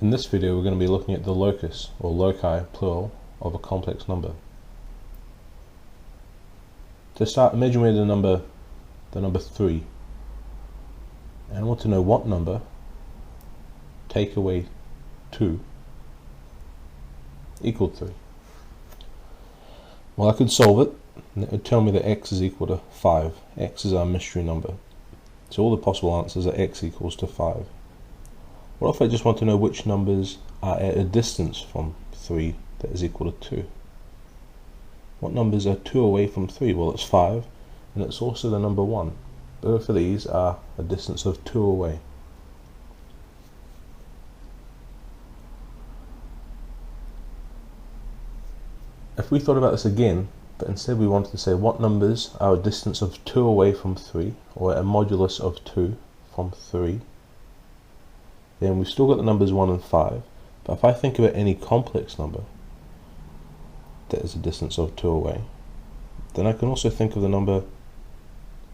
In this video we're going to be looking at the locus, or loci, plural, of a complex number. To start, imagine we had the number 3, and I want to know what number, take away 2, equal 3. Well, I could solve it, and it would tell me that x is equal to 5. X is our mystery number. So all the possible answers are x equals to 5. What if I just want to know which numbers are at a distance from 3 that is equal to 2? What numbers are 2 away from 3? Well, it's 5, and it's also the number 1. Both of these are a distance of 2 away. If we thought about this again, but instead we wanted to say what numbers are a distance of 2 away from 3, or a modulus of 2 from 3, then we've still got the numbers 1 and 5. But if I think about any complex number that is a distance of 2 away, then I can also think of the number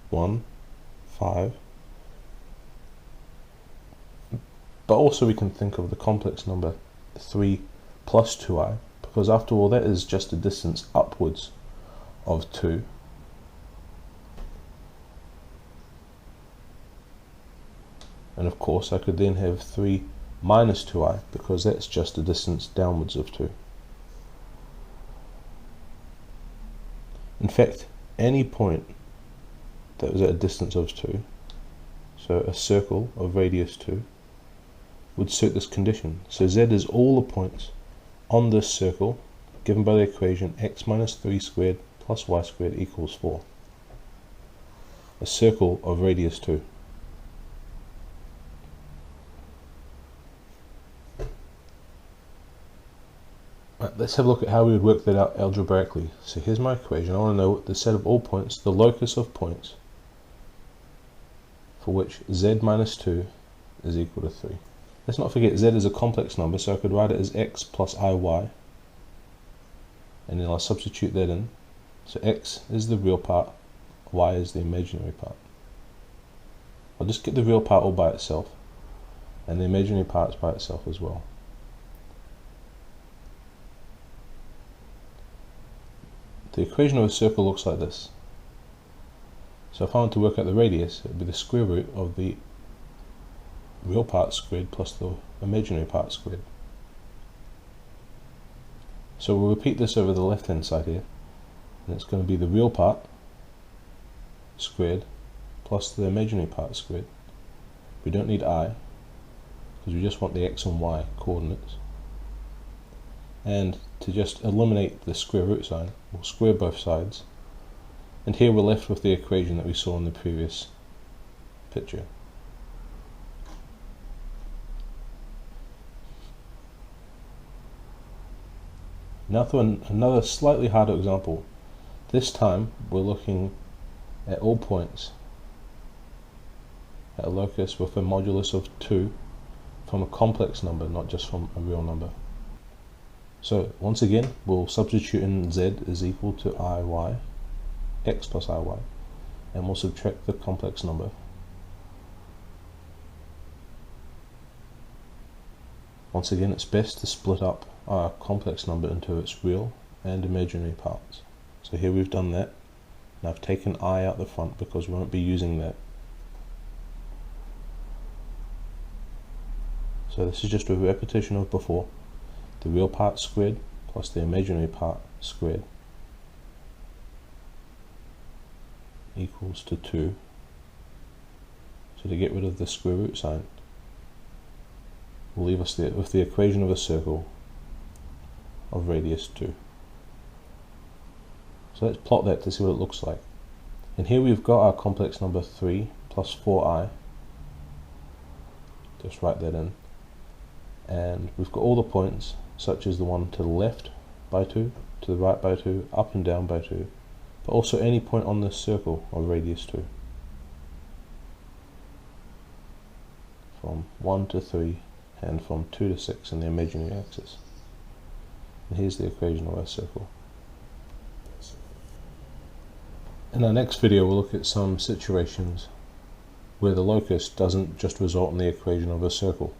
1, 5, but also we can think of the complex number 3 plus 2i, because after all that is just a distance upwards of 2. And of course I could then have 3 minus 2i, because that's just a distance downwards of 2. In fact, any point that was at a distance of 2, so a circle of radius 2, would suit this condition. So z is all the points on this circle given by the equation x minus 3 squared plus y squared equals 4. A circle of radius 2. Right, let's have a look at how we would work that out algebraically. So here's my equation. I want to know the set of all points, the locus of points, for which z minus 2 is equal to 3. Let's not forget z is a complex number, so I could write it as x plus iy, and then I'll substitute that in. So x is the real part, y is the imaginary part. I'll just get the real part all by itself, and the imaginary parts by itself as well. The equation of a circle looks like this. So if I want to work out the radius, it would be the square root of the real part squared plus the imaginary part squared. So we'll repeat this over the left hand side here, and it's going to be the real part squared plus the imaginary part squared. We don't need I, because we just want the x and y coordinates. And to just eliminate the square root sign, we'll square both sides. And here we're left with the equation that we saw in the previous picture. Now for another slightly harder example. This time we're looking at all points at a locus with a modulus of 2 from a complex number, not just from a real number. So once again, we'll substitute in z is equal to iy, x plus iy, and we'll subtract the complex number. Once again, it's best to split up our complex number into its real and imaginary parts. So here we've done that, and I've taken I out the front because we won't be using that. So this is just a repetition of before. The real part squared plus the imaginary part squared equals to 2. So to get rid of the square root sign, will leave us with the equation of a circle of radius 2. So let's plot that to see what it looks like. And here we've got our complex number 3 plus 4i. Just write that in. And we've got all the points, such as the one to the left by 2, to the right by 2, up and down by 2, but also any point on this circle of radius 2. From 1 to 3, and from 2 to 6 in the imaginary axis. And here's the equation of our circle. In our next video we'll look at some situations where the locus doesn't just result in the equation of a circle.